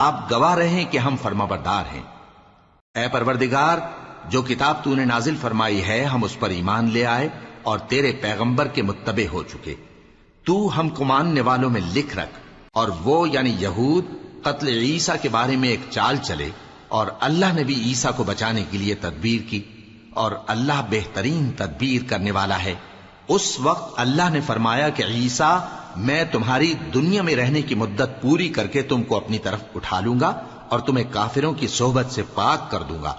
آپ گواہ رہیں کہ ہم فرمانبردار ہیں۔ اے پروردگار، جو کتاب تو نے نازل فرمائی ہے ہم اس پر ایمان لے آئے اور تیرے پیغمبر کے متبع ہو چکے۔ تو ہم کو ماننے والوں میں لکھ رکھ، اور وہ یعنی یہود قتل عیسیٰ کے بارے میں ایک چال چلے، اور اللہ نے بھی عیسیٰ کو بچانے کے لیے تدبیر کی، اور اللہ بہترین تدبیر کرنے والا ہے۔ اس وقت اللہ نے فرمایا کہ عیسیٰ، میں تمہاری دنیا میں رہنے کی مدت پوری کر کے تم کو اپنی طرف اٹھا لوں گا اور تمہیں کافروں کی صحبت سے پاک کر دوں گا،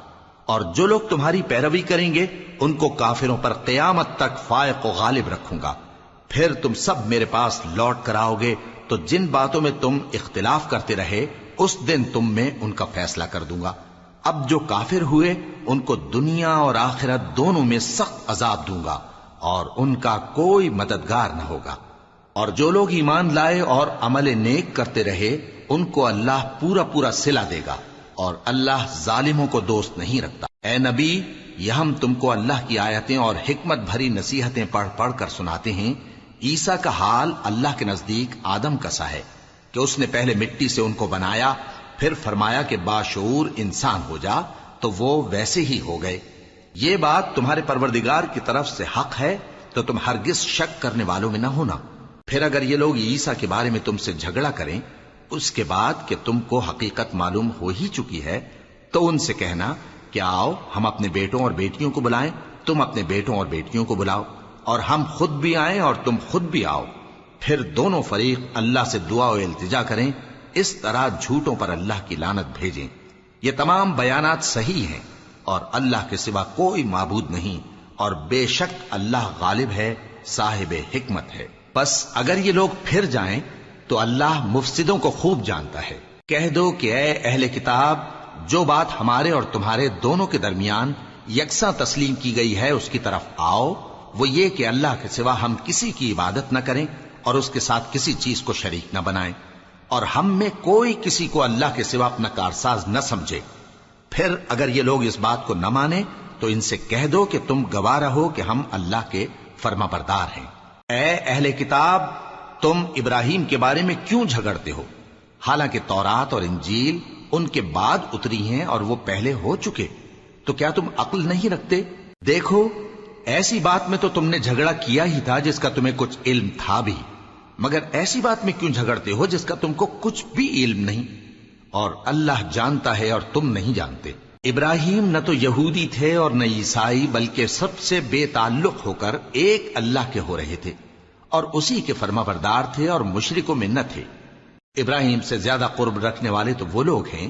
اور جو لوگ تمہاری پیروی کریں گے ان کو کافروں پر قیامت تک فائق و غالب رکھوں گا۔ پھر تم سب میرے پاس لوٹ کر آؤ گے تو جن باتوں میں تم اختلاف کرتے رہے اس دن تم میں ان کا فیصلہ کر دوں گا۔ اب جو کافر ہوئے ان کو دنیا اور آخرت دونوں میں سخت عذاب دوں گا، اور ان کا کوئی مددگار نہ ہوگا۔ اور جو لوگ ایمان لائے اور عمل نیک کرتے رہے ان کو اللہ پورا پورا صلہ دے گا، اور اللہ ظالموں کو دوست نہیں رکھتا۔ اے نبی، یہ ہم تم کو اللہ کی آیتیں اور حکمت بھری نصیحتیں پڑھ پڑھ کر سناتے ہیں۔ عیسیٰ کا حال اللہ کے نزدیک آدم کا سا ہے کہ اس نے پہلے مٹی سے ان کو بنایا، پھر فرمایا کہ باشعور انسان ہو جا، تو وہ ویسے ہی ہو گئے۔ یہ بات تمہارے پروردگار کی طرف سے حق ہے، تو تم ہرگز شک کرنے والوں میں نہ ہونا۔ پھر اگر یہ لوگ عیسیٰ کے بارے میں تم سے جھگڑا کریں اس کے بعد کہ تم کو حقیقت معلوم ہو ہی چکی ہے، تو ان سے کہنا کہ آؤ ہم اپنے بیٹوں اور بیٹیوں کو بلائیں، تم اپنے بیٹوں اور بیٹیوں کو بلاؤ، اور ہم خود بھی آئیں اور تم خود بھی آؤ۔ پھر دونوں فریق اللہ سے دعا و التجا کریں، اس طرح جھوٹوں پر اللہ کی لعنت بھیجیں۔ یہ تمام بیانات صحیح ہیں، اور اللہ کے سوا کوئی معبود نہیں، اور بے شک اللہ غالب ہے، صاحب حکمت ہے۔ بس اگر یہ لوگ پھر جائیں تو اللہ مفسدوں کو خوب جانتا ہے۔ کہہ دو کہ اے اہل کتاب، جو بات ہمارے اور تمہارے دونوں کے درمیان یکساں تسلیم کی گئی ہے اس کی طرف آؤ، وہ یہ کہ اللہ کے سوا ہم کسی کی عبادت نہ کریں اور اس کے ساتھ کسی چیز کو شریک نہ بنائیں، اور ہم میں کوئی کسی کو اللہ کے سوا اپنا کارساز نہ سمجھے۔ پھر اگر یہ لوگ اس بات کو نہ مانیں تو ان سے کہہ دو کہ تم گواہ رہو کہ ہم اللہ کے فرما بردار ہیں۔ اے اہل کتاب، تم ابراہیم کے بارے میں کیوں جھگڑتے ہو؟ حالانکہ تورات اور انجیل ان کے بعد اتری ہیں اور وہ پہلے ہو چکے، تو کیا تم عقل نہیں رکھتے؟ دیکھو، ایسی بات میں تو تم نے جھگڑا کیا ہی تھا جس کا تمہیں کچھ علم تھا بھی، مگر ایسی بات میں کیوں جھگڑتے ہو جس کا تم کو کچھ بھی علم نہیں؟ اور اللہ جانتا ہے اور تم نہیں جانتے۔ ابراہیم نہ تو یہودی تھے اور نہ عیسائی، بلکہ سب سے بے تعلق ہو کر ایک اللہ کے ہو رہے تھے، اور اسی کے فرما بردار تھے اور مشرکوں میں نہ تھے۔ ابراہیم سے زیادہ قرب رکھنے والے تو وہ لوگ ہیں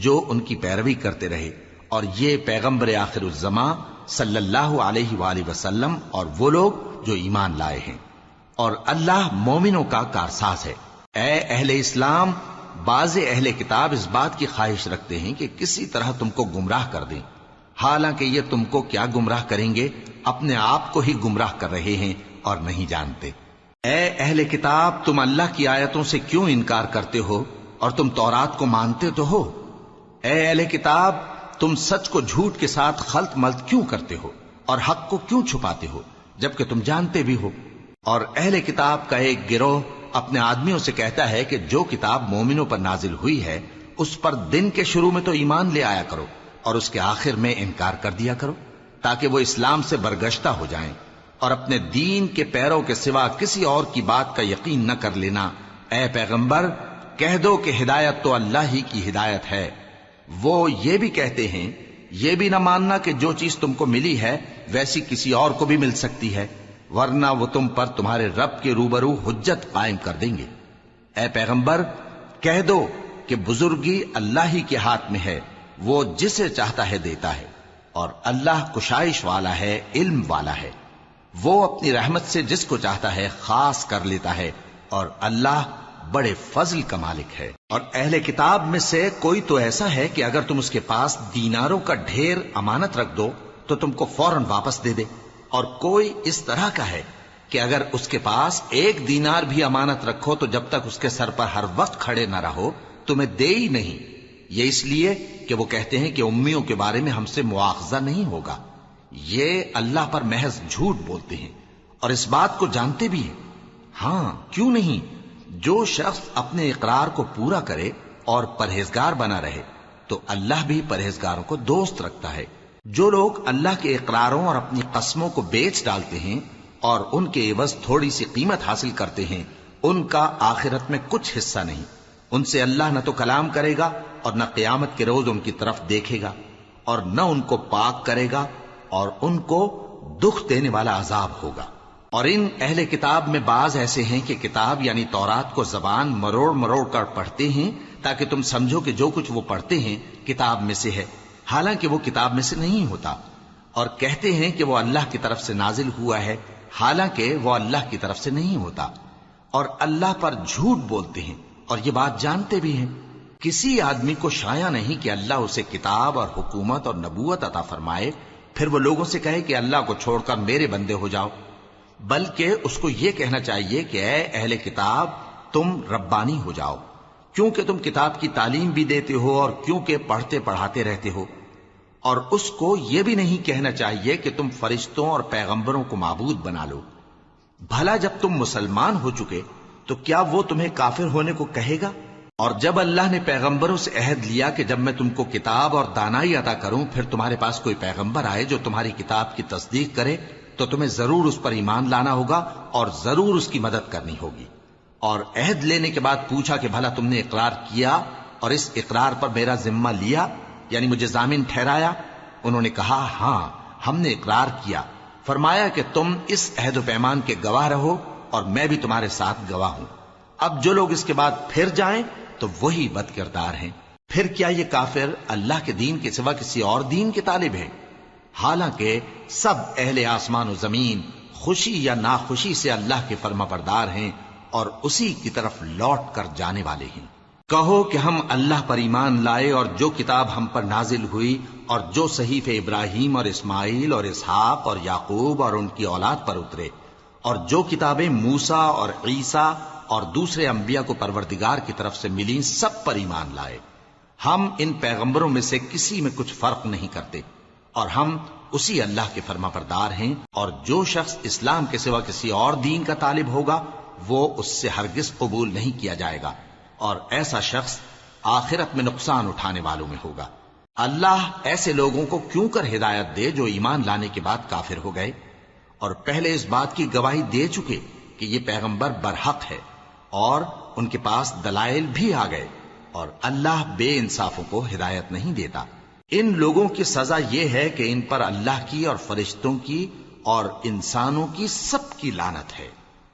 جو ان کی پیروی کرتے رہے، اور یہ پیغمبر آخر الزماں صلی اللہ علیہ وآلہ وسلم اور وہ لوگ جو ایمان لائے ہیں، اور اللہ مومنوں کا کارساز ہے۔ اے اہل اسلام، بعض اہل کتاب اس بات کی خواہش رکھتے ہیں کہ کسی طرح تم کو گمراہ کر دیں، حالانکہ یہ تم کو کیا گمراہ کریں گے، اپنے آپ کو ہی گمراہ کر رہے ہیں اور نہیں جانتے۔ اے اہل کتاب، تم اللہ کی آیتوں سے کیوں انکار کرتے ہو اور تم تورات کو مانتے تو ہو؟ اے اہل کتاب، تم سچ کو جھوٹ کے ساتھ خلط ملط کیوں کرتے ہو اور حق کو کیوں چھپاتے ہو جبکہ تم جانتے بھی ہو؟ اور اہل کتاب کا ایک گروہ اپنے آدمیوں سے کہتا ہے کہ جو کتاب مومنوں پر نازل ہوئی ہے اس پر دن کے شروع میں تو ایمان لے آیا کرو اور اس کے آخر میں انکار کر دیا کرو، تاکہ وہ اسلام سے برگشتہ ہو جائیں، اور اپنے دین کے پیروں کے سوا کسی اور کی بات کا یقین نہ کر لینا۔ اے پیغمبر، کہہ دو کہ ہدایت تو اللہ ہی کی ہدایت ہے۔ وہ یہ بھی کہتے ہیں، یہ بھی نہ ماننا کہ جو چیز تم کو ملی ہے ویسی کسی اور کو بھی مل سکتی ہے، ورنہ وہ تم پر تمہارے رب کے روبرو حجت قائم کر دیں گے۔ اے پیغمبر، کہہ دو کہ بزرگی اللہ ہی کے ہاتھ میں ہے، وہ جسے چاہتا ہے دیتا ہے، اور اللہ کشائش والا ہے، علم والا ہے۔ وہ اپنی رحمت سے جس کو چاہتا ہے خاص کر لیتا ہے، اور اللہ بڑے فضل کا مالک ہے۔ اور اہل کتاب میں سے کوئی تو ایسا ہے کہ اگر تم اس کے پاس دیناروں کا ڈھیر امانت رکھ دو تو تم کو فوراً واپس دے دے، اور کوئی اس طرح کا ہے کہ اگر اس کے پاس 1 دینار بھی امانت رکھو تو جب تک اس کے سر پر ہر وقت کھڑے نہ رہو تمہیں دے ہی نہیں۔ یہ اس لیے کہ وہ کہتے ہیں کہ امیوں کے بارے میں ہم سے مواخذہ نہیں ہوگا۔ یہ اللہ پر محض جھوٹ بولتے ہیں اور اس بات کو جانتے بھی ہیں۔ ہاں، کیوں نہیں، جو شخص اپنے اقرار کو پورا کرے اور پرہیزگار بنا رہے تو اللہ بھی پرہیزگاروں کو دوست رکھتا ہے۔ جو لوگ اللہ کے اقراروں اور اپنی قسموں کو بیچ ڈالتے ہیں اور ان کے عوض تھوڑی سی قیمت حاصل کرتے ہیں، ان کا آخرت میں کچھ حصہ نہیں۔ ان سے اللہ نہ تو کلام کرے گا اور نہ قیامت کے روز ان کی طرف دیکھے گا، اور نہ ان کو پاک کرے گا، اور ان کو دکھ دینے والا عذاب ہوگا۔ اور ان اہل کتاب میں بعض ایسے ہیں کہ کتاب یعنی تورات کو زبان مروڑ مروڑ کر پڑھتے ہیں تاکہ تم سمجھو کہ جو کچھ وہ پڑھتے ہیں کتاب میں سے ہے، حالانکہ وہ کتاب میں سے نہیں ہوتا، اور کہتے ہیں کہ وہ اللہ کی طرف سے نازل ہوا ہے، حالانکہ وہ اللہ کی طرف سے نہیں ہوتا، اور اللہ پر جھوٹ بولتے ہیں اور یہ بات جانتے بھی ہیں۔ کسی آدمی کو شایع نہیں کہ اللہ اسے کتاب اور حکومت اور نبوت عطا فرمائے، پھر وہ لوگوں سے کہے کہ اللہ کو چھوڑ کر میرے بندے ہو جاؤ، بلکہ اس کو یہ کہنا چاہیے کہ اے اہل کتاب تم ربانی ہو جاؤ، کیونکہ تم کتاب کی تعلیم بھی دیتے ہو اور کیونکہ پڑھتے پڑھاتے رہتے ہو۔ اور اس کو یہ بھی نہیں کہنا چاہیے کہ تم فرشتوں اور پیغمبروں کو معبود بنا لو۔ بھلا جب تم مسلمان ہو چکے تو کیا وہ تمہیں کافر ہونے کو کہے گا؟ اور جب اللہ نے پیغمبروں سے عہد لیا کہ جب میں تم کو کتاب اور دانائی عطا کروں پھر تمہارے پاس کوئی پیغمبر آئے جو تمہاری کتاب کی تصدیق کرے تو تمہیں ضرور اس پر ایمان لانا ہوگا اور ضرور اس کی مدد کرنی ہوگی۔ اور عہد لینے کے بعد پوچھا کہ بھلا تم نے اقرار کیا اور اس اقرار پر میرا ذمہ لیا، یعنی مجھے ضامن ٹھہرایا؟ انہوں نے کہا ہاں ہم نے اقرار کیا۔ فرمایا کہ تم اس عہد و پیمان کے گواہ رہو اور میں بھی تمہارے ساتھ گواہ ہوں۔ اب جو لوگ اس کے بعد پھر جائیں تو وہی بد کردار ہیں۔ پھر کیا یہ کافر اللہ کے دین کے سوا کسی اور دین کے طالب ہیں؟ حالانکہ سب اہل آسمان و زمین خوشی یا ناخوشی سے اللہ کے فرما بردار ہیں اور اسی کی طرف لوٹ کر جانے والے ہیں۔ کہو کہ ہم اللہ پر ایمان لائے اور جو کتاب ہم پر نازل ہوئی اور جو صحیف ابراہیم اور اسماعیل اور اسحاق اور یعقوب اور ان کی اولاد پر اترے، اور جو کتابیں موسیٰ اور عیسیٰ اور دوسرے انبیاء کو پروردگار کی طرف سے ملیں، سب پر ایمان لائے۔ ہم ان پیغمبروں میں سے کسی میں کچھ فرق نہیں کرتے، اور ہم اسی اللہ کے فرما بردار ہیں۔ اور جو شخص اسلام کے سوا کسی اور دین کا طالب ہوگا وہ اس سے ہرگز قبول نہیں کیا جائے گا، اور ایسا شخص آخرت میں نقصان اٹھانے والوں میں ہوگا۔ اللہ ایسے لوگوں کو کیوں کر ہدایت دے جو ایمان لانے کے بعد کافر ہو گئے اور پہلے اس بات کی گواہی دے چکے کہ یہ پیغمبر برحق ہے اور ان کے پاس دلائل بھی آ گئے، اور اللہ بے انصافوں کو ہدایت نہیں دیتا۔ ان لوگوں کی سزا یہ ہے کہ ان پر اللہ کی اور فرشتوں کی اور انسانوں کی سب کی لعنت ہے،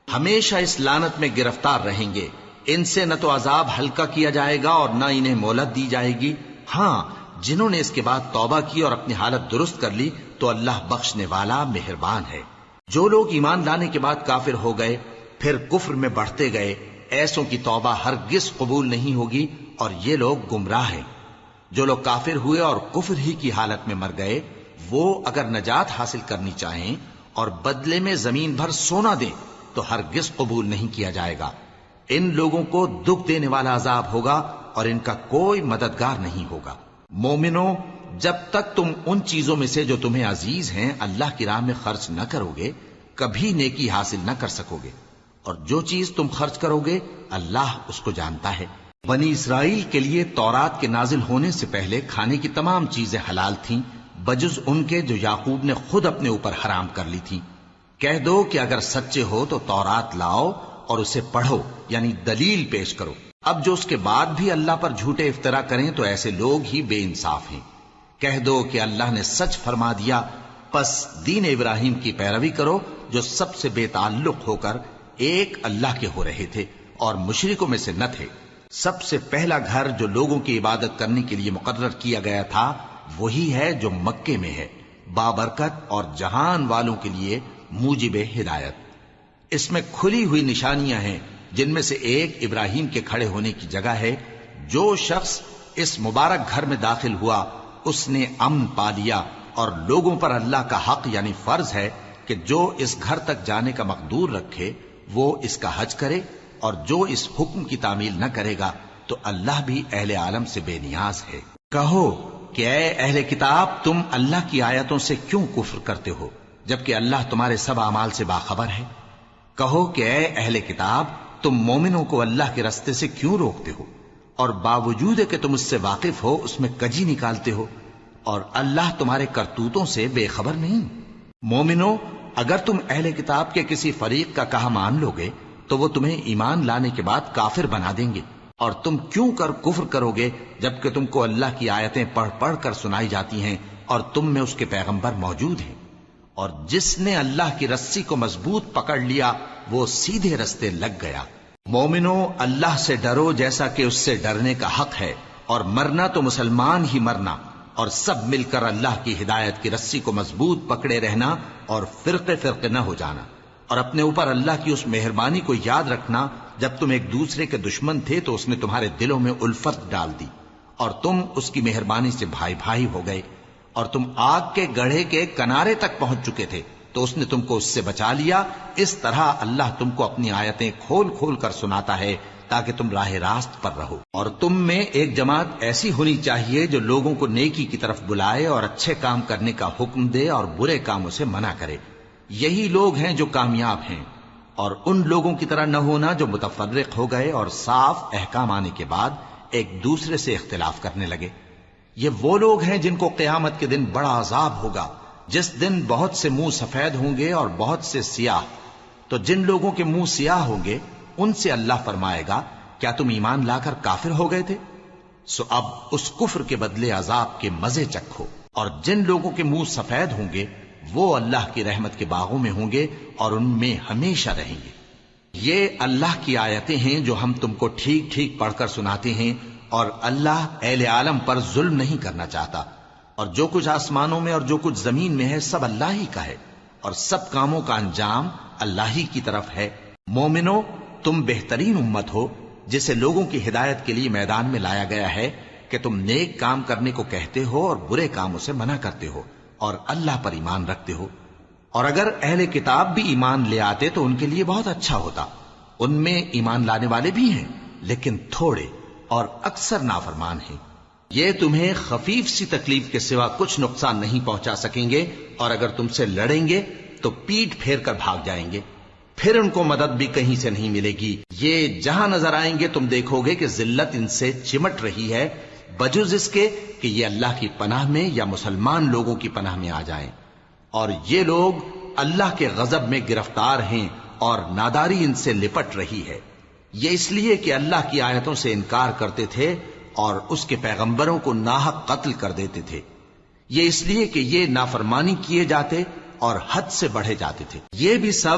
ہمیشہ اس لعنت میں گرفتار رہیں گے۔ ان سے نہ تو عذاب ہلکا کیا جائے گا اور نہ انہیں مہلت دی جائے گی۔ ہاں جنہوں نے اس کے بعد توبہ کی اور اپنی حالت درست کر لی تو اللہ بخشنے والا مہربان ہے۔ جو لوگ ایمان لانے کے بعد کافر ہو گئے پھر کفر میں بڑھتے گئے، ایسوں کی توبہ ہرگز قبول نہیں ہوگی اور یہ لوگ گمراہ ہیں۔ جو لوگ کافر ہوئے اور کفر ہی کی حالت میں مر گئے، وہ اگر نجات حاصل کرنی چاہیں اور بدلے میں زمین بھر سونا دیں تو ہرگز قبول نہیں کیا جائے گا۔ ان لوگوں کو دکھ دینے والا عذاب ہوگا اور ان کا کوئی مددگار نہیں ہوگا۔ مومنوں، جب تک تم ان چیزوں میں سے جو تمہیں عزیز ہیں اللہ کی راہ میں خرچ نہ کرو گے کبھی نیکی حاصل نہ کر سکو گے، اور جو چیز تم خرچ کرو گے اللہ اس کو جانتا ہے۔ بنی اسرائیل کے لیے تورات کے نازل ہونے سے پہلے کھانے کی تمام چیزیں حلال تھیں بجز ان کے جو یعقوب نے خود اپنے اوپر حرام کر لی تھی۔ کہہ دو کہ اگر سچے ہو تو تورات لاؤ اور اسے پڑھو، یعنی دلیل پیش کرو۔ اب جو اس کے بعد بھی اللہ پر جھوٹے افطرا کریں تو ایسے لوگ ہی بے انصاف ہیں۔ کہہ دو کہ اللہ نے سچ فرما دیا، پس دین ابراہیم کی پیروی کرو جو سب سے بے تعلق ہو کر ایک اللہ کے ہو رہے تھے اور مشرکوں میں سے نہ تھے۔ سب سے پہلا گھر جو لوگوں کی عبادت کرنے کے لیے مقرر کیا گیا تھا وہی ہے جو مکے میں ہے، بابرکت اور جہان والوں کے لیے موجب ہدایت۔ اس میں کھلی ہوئی نشانیاں ہیں جن میں سے ایک ابراہیم کے کھڑے ہونے کی جگہ ہے۔ جو شخص اس مبارک گھر میں داخل ہوا اس نے امن پا لیا، اور لوگوں پر اللہ کا حق یعنی فرض ہے کہ جو اس گھر تک جانے کا مقدور رکھے وہ اس کا حج کرے، اور جو اس حکم کی تعمیل نہ کرے گا تو اللہ بھی اہل عالم سے بے نیاز ہے۔ کہو کہ اے اہل کتاب تم اللہ کی آیتوں سے کیوں کفر کرتے ہو جبکہ اللہ تمہارے سب اعمال سے باخبر ہے؟ کہو کہ اے اہل کتاب تم مومنوں کو اللہ کے رستے سے کیوں روکتے ہو اور باوجود کہ تم اس سے واقف ہو اس میں کجی نکالتے ہو، اور اللہ تمہارے کرتوتوں سے بے خبر نہیں۔ مومنو، اگر تم اہل کتاب کے کسی فریق کا کہا مان لو گے تو وہ تمہیں ایمان لانے کے بعد کافر بنا دیں گے، اور تم کیوں کر کفر کرو گے جبکہ تم کو اللہ کی آیتیں پڑھ پڑھ کر سنائی جاتی ہیں اور تم میں اس کے پیغمبر موجود ہیں۔ اور جس نے اللہ کی رسی کو مضبوط پکڑ لیا وہ سیدھے رستے لگ گیا۔ مومنو، اللہ سے ڈرو جیسا کہ اس سے ڈرنے کا حق ہے، اور مرنا تو مسلمان ہی مرنا، اور سب مل کر اللہ کی ہدایت کی رسی کو مضبوط پکڑے رہنا اور فرقے فرقے نہ ہو جانا، اور اپنے اوپر اللہ کی اس مہربانی کو یاد رکھنا جب تم ایک دوسرے کے دشمن تھے تو اس نے تمہارے دلوں میں الفت ڈال دی اور تم اس کی مہربانی سے بھائی بھائی ہو گئے، اور تم آگ کے گڑھے کے کنارے تک پہنچ چکے تھے تو اس نے تم کو اس سے بچا لیا۔ اس طرح اللہ تم کو اپنی آیتیں کھول کھول کر سناتا ہے تاکہ تم راہ راست پر رہو۔ اور تم میں ایک جماعت ایسی ہونی چاہیے جو لوگوں کو نیکی کی طرف بلائے اور اچھے کام کرنے کا حکم دے اور برے کاموں سے منع کرے۔ یہی لوگ ہیں جو کامیاب ہیں، اور ان لوگوں کی طرح نہ ہونا جو متفرق ہو گئے اور صاف احکام آنے کے بعد ایک دوسرے سے اختلاف کرنے لگے۔ یہ وہ لوگ ہیں جن کو قیامت کے دن بڑا عذاب ہوگا، جس دن بہت سے منہ سفید ہوں گے اور بہت سے سیاہ۔ تو جن لوگوں کے منہ سیاہ ہوں گے ان سے اللہ فرمائے گا، کیا تم ایمان لا کر کافر ہو گئے تھے؟ سو اب اس کفر کے بدلے عذاب کے مزے چکھو۔ اور جن لوگوں کے منہ سفید ہوں گے وہ اللہ کی رحمت کے باغوں میں ہوں گے اور ان میں ہمیشہ رہیں گے۔ یہ اللہ کی آیتیں ہیں جو ہم تم کو ٹھیک ٹھیک پڑھ کر سناتے ہیں، اور اللہ اہل عالم پر ظلم نہیں کرنا چاہتا، اور جو کچھ آسمانوں میں اور جو کچھ زمین میں ہے سب اللہ ہی کا ہے، اور سب کاموں کا انجام اللہ ہی کی طرف ہے۔ مومنو، تم بہترین امت ہو جسے لوگوں کی ہدایت کے لیے میدان میں لایا گیا ہے کہ تم نیک کام کرنے کو کہتے ہو اور برے کاموں سے منع کرتے ہو اور اللہ پر ایمان رکھتے ہو۔ اور اگر اہل کتاب بھی ایمان لے آتے تو ان کے لیے بہت اچھا ہوتا، ان میں ایمان لانے والے بھی ہیں لیکن تھوڑے اور اکثر نافرمان ہیں۔ یہ تمہیں خفیف سی تکلیف کے سوا کچھ نقصان نہیں پہنچا سکیں گے، اور اگر تم سے لڑیں گے تو پیٹ پھیر کر بھاگ جائیں گے، پھر ان کو مدد بھی کہیں سے نہیں ملے گی۔ یہ جہاں نظر آئیں گے تم دیکھو گے کہ ذلت ان سے چمٹ رہی ہے، بجز اس کے کہ یہ اللہ کی پناہ میں یا مسلمان لوگوں کی پناہ میں آ جائیں۔ اور یہ لوگ اللہ کے غضب میں گرفتار ہیں اور ناداری ان سے لپٹ رہی ہے۔ یہ اس لیے کہ اللہ کی آیتوں سے انکار کرتے تھے اور اس کے پیغمبروں کو ناحق قتل کر دیتے تھے۔ یہ اس لیے کہ یہ نافرمانی کیے جاتے اور حد سے بڑھے جاتے تھے۔ یہ بھی سب